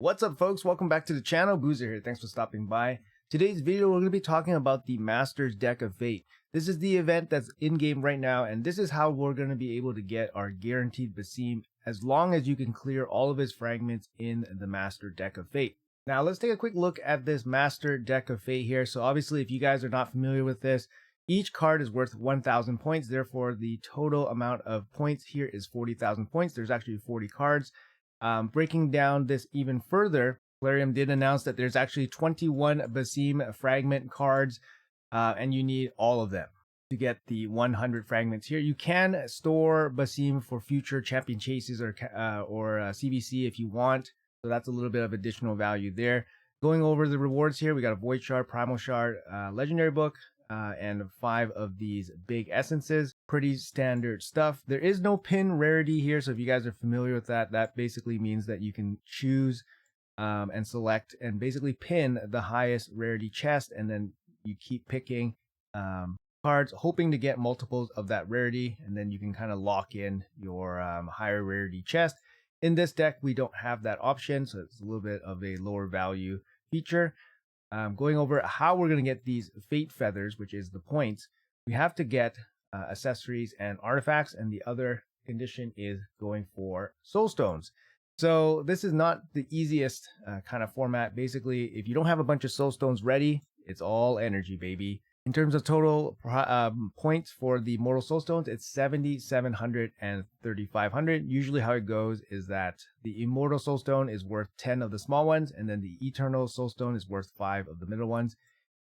What's up, folks? Welcome back to the channel. Boozer here. Thanks for stopping by. Today's video, we're going to be talking about the Master's Deck of Fate. This is the event that's in-game right now, and this is how we're going to be able to get our guaranteed Basim as long as you can clear all of his fragments in the Master Deck of Fate. Now, let's take a quick look at this Master Deck of Fate here. So obviously, if you guys are not familiar with this, each card is worth 1,000 points. Therefore, the total amount of points here is 40,000 points. There's actually 40 cards. Breaking down this even further, Plarium did announce that there's actually 21 Basim fragment cards, and you need all of them to get the 100 fragments here. You can store Basim for future champion chases or CBC if you want, so that's a little bit of additional value there. Going over the rewards here, we got a Void Shard, Primal Shard, Legendary Book, and 5 of these big essences. Pretty standard stuff. There is no pin rarity here, so if you guys are familiar with that, that basically means that you can choose and select and basically pin the highest rarity chest, and then you keep picking cards, hoping to get multiples of that rarity, and then you can kind of lock in your higher rarity chest. In this deck, we don't have that option, so it's a little bit of a lower value feature. Going over how we're going to get these Fate Feathers, which is the points, we have to get accessories and artifacts, and the other condition is going for Soul Stones. So this is not the easiest kind of format. Basically, if you don't have a bunch of Soul Stones ready, it's all energy, baby. In terms of total points for the Mortal Soul Stones, it's 7,700 and 3,500. Usually how it goes is that the Immortal Soul Stone is worth 10 of the small ones, and then the Eternal Soul Stone is worth 5 of the middle ones.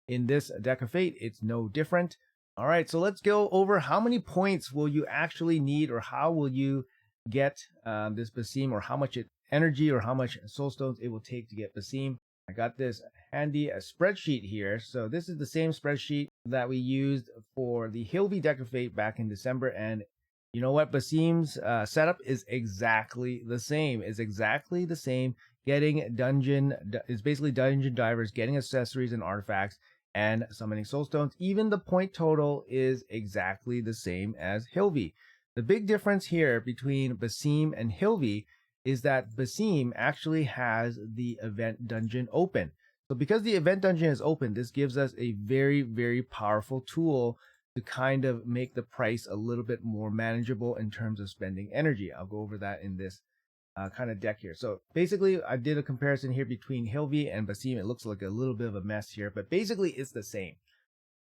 In this Deck of Fate, it's no different. All right, so let's go over how many points will you actually need, or how will you get this Basim, or how much energy or how much Soul Stones it will take to get Basim. I got this handy spreadsheet here. So this is the same spreadsheet that we used for the Hilvy Deck of Fate back in December. And you know what? Basim's setup is exactly the same. Getting dungeon is basically dungeon divers, getting accessories and artifacts, and summoning soul stones. Even the point total is exactly the same as Hilvy. The big difference here between Basim and Hilvy is that Basim actually has the event dungeon open. So because the event dungeon is open, this gives us a very, very powerful tool to kind of make the price a little bit more manageable in terms of spending energy. I'll go over that in this kind of deck here. So basically, I did a comparison here between Hilvy and Basim. It looks like a little bit of a mess here, but basically it's the same.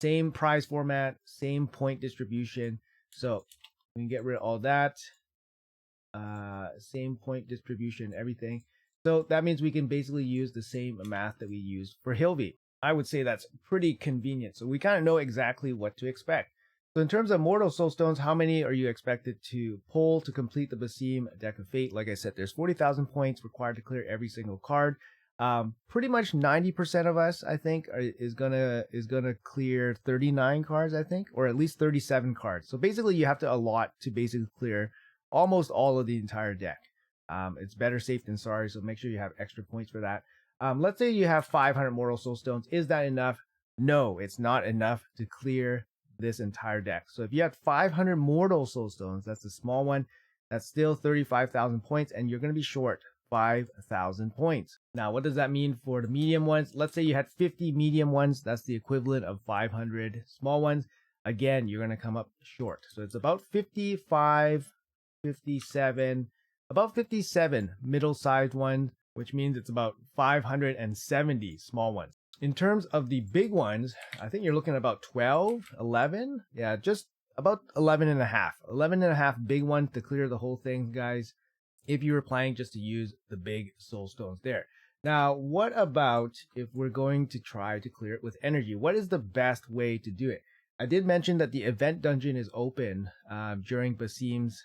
Same prize format, same point distribution. So we can get rid of all that. Same point distribution, everything. So that means we can basically use the same math that we used for Hilvy. I would say that's pretty convenient. So we kind of know exactly what to expect. So in terms of Mortal Soul Stones, how many are you expected to pull to complete the Basim Deck of Fate? Like I said, there's 40,000 points required to clear every single card. Pretty much 90% of us, I think, is gonna clear 39 cards, I think, or at least 37 cards. So basically, you have to allot to basically clear almost all of the entire deck. It's better safe than sorry, so make sure you have extra points for that. Let's say you have 500 Mortal Soul Stones. Is that enough? No, it's not enough to clear this entire deck. So if you have 500 Mortal Soul Stones, that's the small one, that's still 35,000 points, and you're going to be short 5,000 points. Now, what does that mean for the medium ones? Let's say you had 50 medium ones. That's the equivalent of 500 small ones. Again, you're going to come up short. So it's about about 57 middle-sized ones, which means it's about 570 small ones. In terms of the big ones, I think you're looking at about 12, 11. Yeah, just about 11 and a half. 11 and a half big ones to clear the whole thing, guys, if you were planning just to use the big soul stones there. Now, what about if we're going to try to clear it with energy? What is the best way to do it? I did mention that the event dungeon is open during Basim's,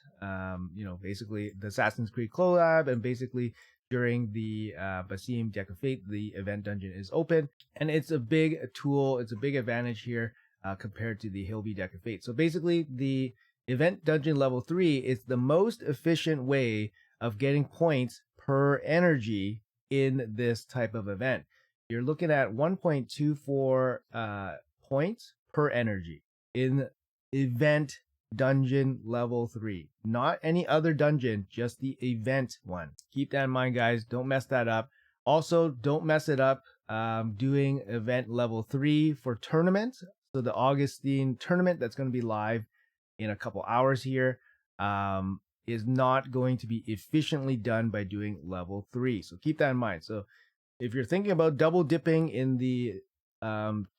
basically the Assassin's Creed collab, and basically during the Basim Deck of Fate, the event dungeon is open, and it's a big tool. It's a big advantage here compared to the Hilvy Deck of Fate. So basically, the event dungeon level 3 is the most efficient way of getting points per energy in this type of event. You're looking at 1.24 points per energy in event dungeon level 3, not any other dungeon, just the event one. Keep that in mind, guys. Don't mess that up. Also, don't mess it up doing event level 3 for tournament. So the Augustine tournament that's going to be live in a couple hours here is not going to be efficiently done by doing level 3. So keep that in mind. So if you're thinking about double dipping in the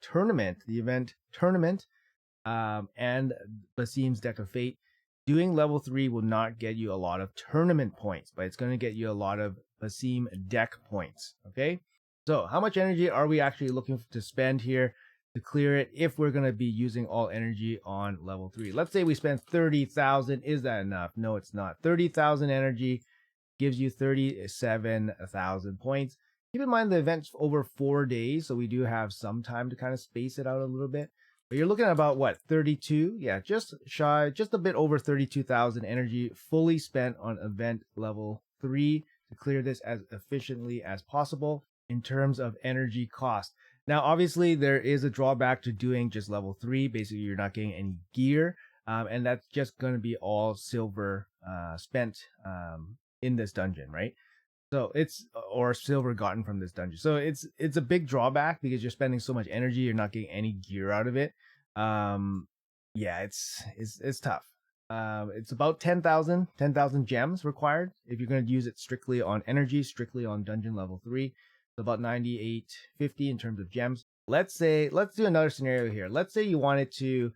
tournament, the event tournament, and Basim's Deck of Fate, doing level 3 will not get you a lot of tournament points, but it's going to get you a lot of Basim deck points. Okay, so how much energy are we actually looking to spend here to clear it if we're going to be using all energy on level 3? Let's say we spend 30,000. Is that enough? No, it's not. 30,000 energy gives you 37,000 points. Keep in mind the event's over 4 days, so we do have some time to kind of space it out a little bit. But you're looking at about what, 32? Yeah, just a bit over 32,000 energy fully spent on event level 3 to clear this as efficiently as possible in terms of energy cost. Now, obviously, there is a drawback to doing just level 3. Basically, you're not getting any gear, and that's just going to be all silver spent in this dungeon, right? So it's or silver gotten from this dungeon. So it's a big drawback because you're spending so much energy, you're not getting any gear out of it. Yeah, it's tough. It's about 10,000 gems required if you're going to use it strictly on energy, strictly on dungeon level 3. So about 9850 in terms of gems. Let's do another scenario here. Let's say you wanted to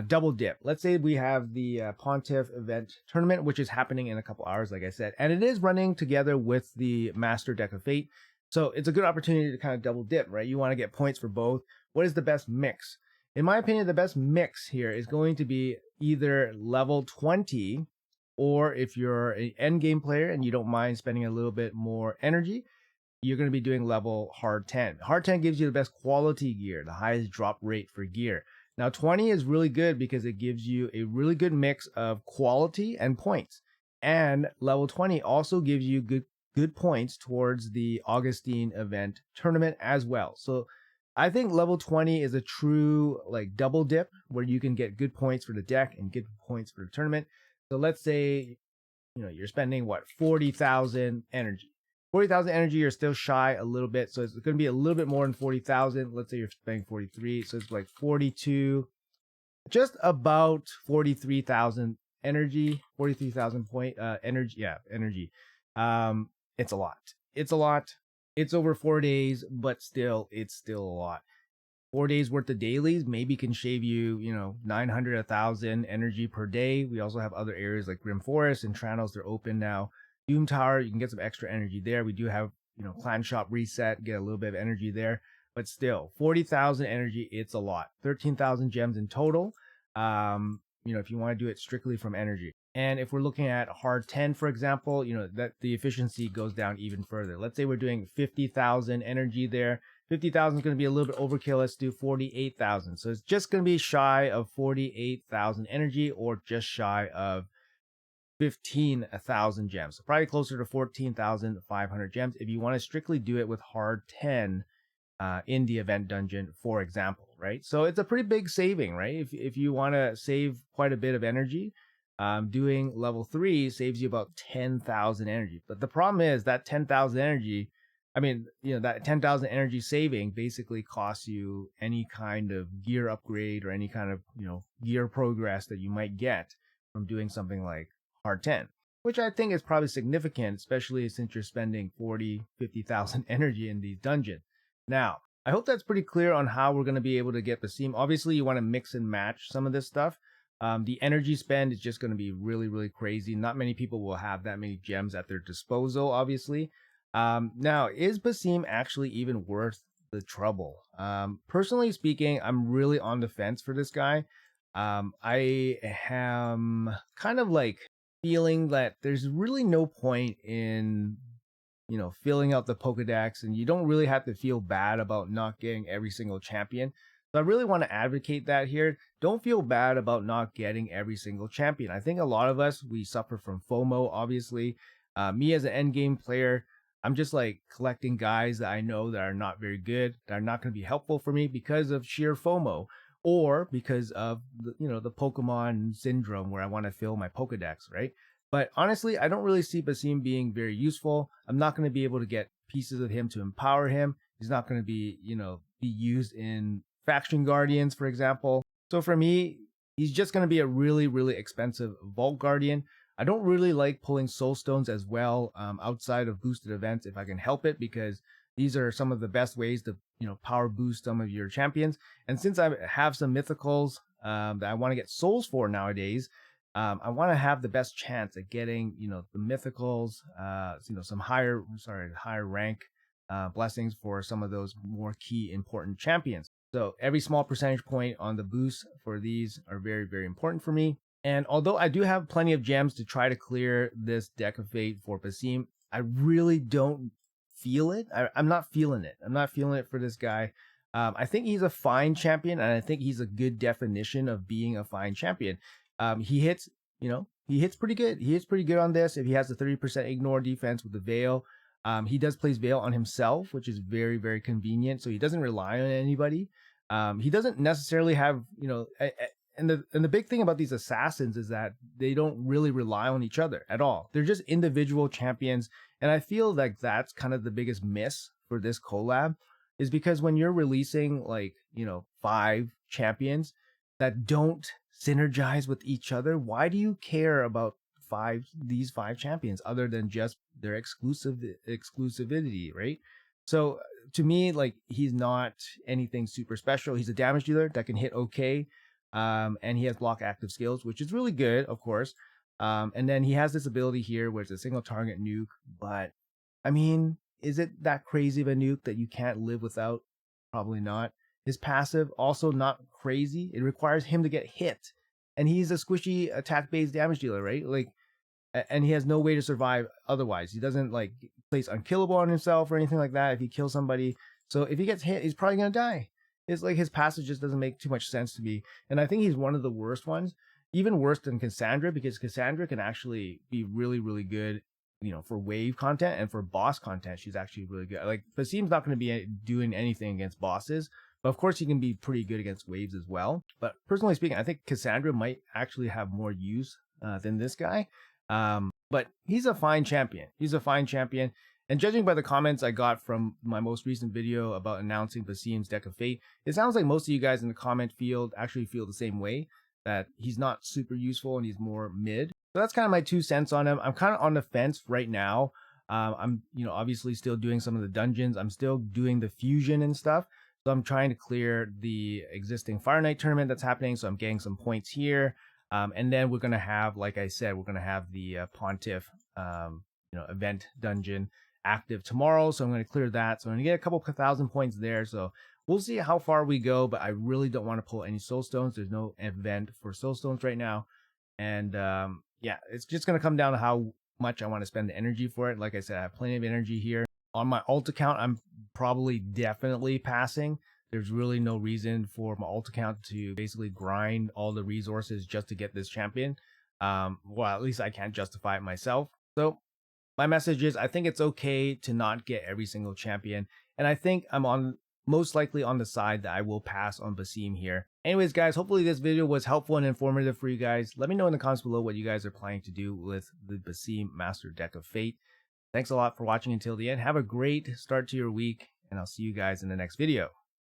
double dip. Let's say we have the Pontiff event tournament, which is happening in a couple hours, like I said, and it is running together with the Master Deck of Fate. So it's a good opportunity to kind of double dip, right? You want to get points for both. What is the best mix? In my opinion, the best mix here is going to be either level 20, or if you're an end game player and you don't mind spending a little bit more energy, you're going to be doing level hard 10. Hard 10 gives you the best quality gear, the highest drop rate for gear. Now, 20 is really good because it gives you a really good mix of quality and points. And level 20 also gives you good points towards the Augustine event tournament as well. So I think level 20 is a true like double dip where you can get good points for the deck and good points for the tournament. So let's say, you're spending 40,000 energy. 40,000 energy, you're still shy a little bit. So it's going to be a little bit more than 40,000. Let's say you're spending 43. So it's like 42, just about 43,000 energy, 43,000 point energy. Yeah, energy. It's a lot. It's a lot. It's over 4 days, but it's still a lot. 4 days worth of dailies maybe can shave you, 900, 1,000 energy per day. We also have other areas like Grim Forest and Tranos. They're open now. Doom Tower, you can get some extra energy there. We do have, Clan Shop reset, get a little bit of energy there. But still, 40,000 energy, it's a lot. 13,000 gems in total, if you want to do it strictly from energy. And if we're looking at hard 10, for example, that the efficiency goes down even further. Let's say we're doing 50,000 energy there. 50,000 is going to be a little bit overkill. Let's do 48,000. So it's just going to be shy of 48,000 energy, or just shy of 15,000 gems. So probably closer to 14,500 gems if you want to strictly do it with hard 10 in the event dungeon, for example, right? So it's a pretty big saving, right? If you want to save quite a bit of energy, doing level 3 saves you about 10,000 energy. But the problem is that 10,000 energy, that 10,000 energy saving basically costs you any kind of gear upgrade or any kind of, gear progress that you might get from doing something like hard 10, which I think is probably significant, especially since you're spending 40, 50,000 energy in these dungeons. Now, I hope that's pretty clear on how we're going to be able to get Basim. Obviously, you want to mix and match some of this stuff. The energy spend is just going to be really, really crazy. Not many people will have that many gems at their disposal, obviously. Now, is Basim actually even worth the trouble? Personally speaking, I'm really on the fence for this guy. I am kind of like feeling that there's really no point in filling out the Pokedex, and you don't really have to feel bad about not getting every single champion. So I really want to advocate that here. Don't feel bad about not getting every single champion. I think a lot of us, we suffer from FOMO, obviously. Me as an endgame player, I'm just like collecting guys that I know that are not very good, that are not going to be helpful for me because of sheer FOMO, or because of the Pokemon syndrome where I want to fill my Pokedex, right? But honestly, I don't really see Basim being very useful. I'm not going to be able to get pieces of him to empower him. He's not going to be, be used in faction guardians, for example. So for me, he's just going to be a really, really expensive Vault Guardian. I don't really like pulling soul stones as well, outside of boosted events if I can help it, because these are some of the best ways to, power boost some of your champions. And since I have some mythicals that I want to get souls for nowadays, I want to have the best chance at getting, the mythicals, some higher rank blessings for some of those more key important champions. So every small percentage point on the boost for these are very, very important for me. And although I do have plenty of gems to try to clear this deck of fate for Basim, I really don't feel it. I'm not feeling it. I'm not feeling it for this guy. I think he's a fine champion, and I think he's a good definition of being a fine champion. He hits, he hits pretty good. He hits pretty good on this. If he has a 30% ignore defense with the Veil, he does place Veil on himself, which is very, very convenient. So he doesn't rely on anybody. He doesn't necessarily have, and the big thing about these assassins is that they don't really rely on each other at all. They're just individual champions, and I feel like that's kind of the biggest miss for this collab, is because when you're releasing 5 champions that don't synergize with each other, why do you care about these five champions other than just their exclusivity, right? So to me, he's not anything super special. He's a damage dealer that can hit okay, and he has block active skills, which is really good, of course. And then he has this ability here where it's a single target nuke, but I mean, is it that crazy of a nuke that you can't live without? Probably not. His passive, also not crazy. It requires him to get hit, and he's a squishy attack-based damage dealer, right? And he has no way to survive otherwise. He doesn't place unkillable on himself or anything like that if he kills somebody. So if he gets hit, he's probably gonna die. It's his passive just doesn't make too much sense to me, and I think he's one of the worst ones, even worse than Cassandra, because Cassandra can actually be really, really good, for wave content, and for boss content, she's actually really good. Basim's not going to be doing anything against bosses, but of course he can be pretty good against waves as well. But personally speaking, I think Cassandra might actually have more use than this guy. But he's a fine champion. He's a fine champion. And judging by the comments I got from my most recent video about announcing Basim's Deck of Fate, it sounds like most of you guys in the comment field actually feel the same way, that he's not super useful and he's more mid. So that's kind of my 2 cents on him. I'm kind of on the fence right now. I'm, obviously still doing some of the dungeons. I'm still doing the fusion and stuff. So I'm trying to clear the existing Fire Knight tournament that's happening. So I'm getting some points here. And then we're going to have, like I said, we're going to have the Pontiff, event dungeon active tomorrow. So I'm going to clear that. So I'm going to get a couple of 1,000 points there. So we'll see how far we go, but I really don't want to pull any soul stones. There's no event for soul stones right now. And yeah, it's just going to come down to how much I want to spend the energy for it. Like I said, I have plenty of energy here. On my alt account, I'm probably definitely passing. There's really no reason for my alt account to basically grind all the resources just to get this champion. Well, at least I can't justify it myself. So my message is, I think it's okay to not get every single champion. And I think I'm most likely on the side that I will pass on Basim here. Anyways, guys, hopefully this video was helpful and informative for you guys. Let me know in the comments below what you guys are planning to do with the Basim Master Deck of Fate. Thanks a lot for watching until the end. Have a great start to your week, and I'll see you guys in the next video.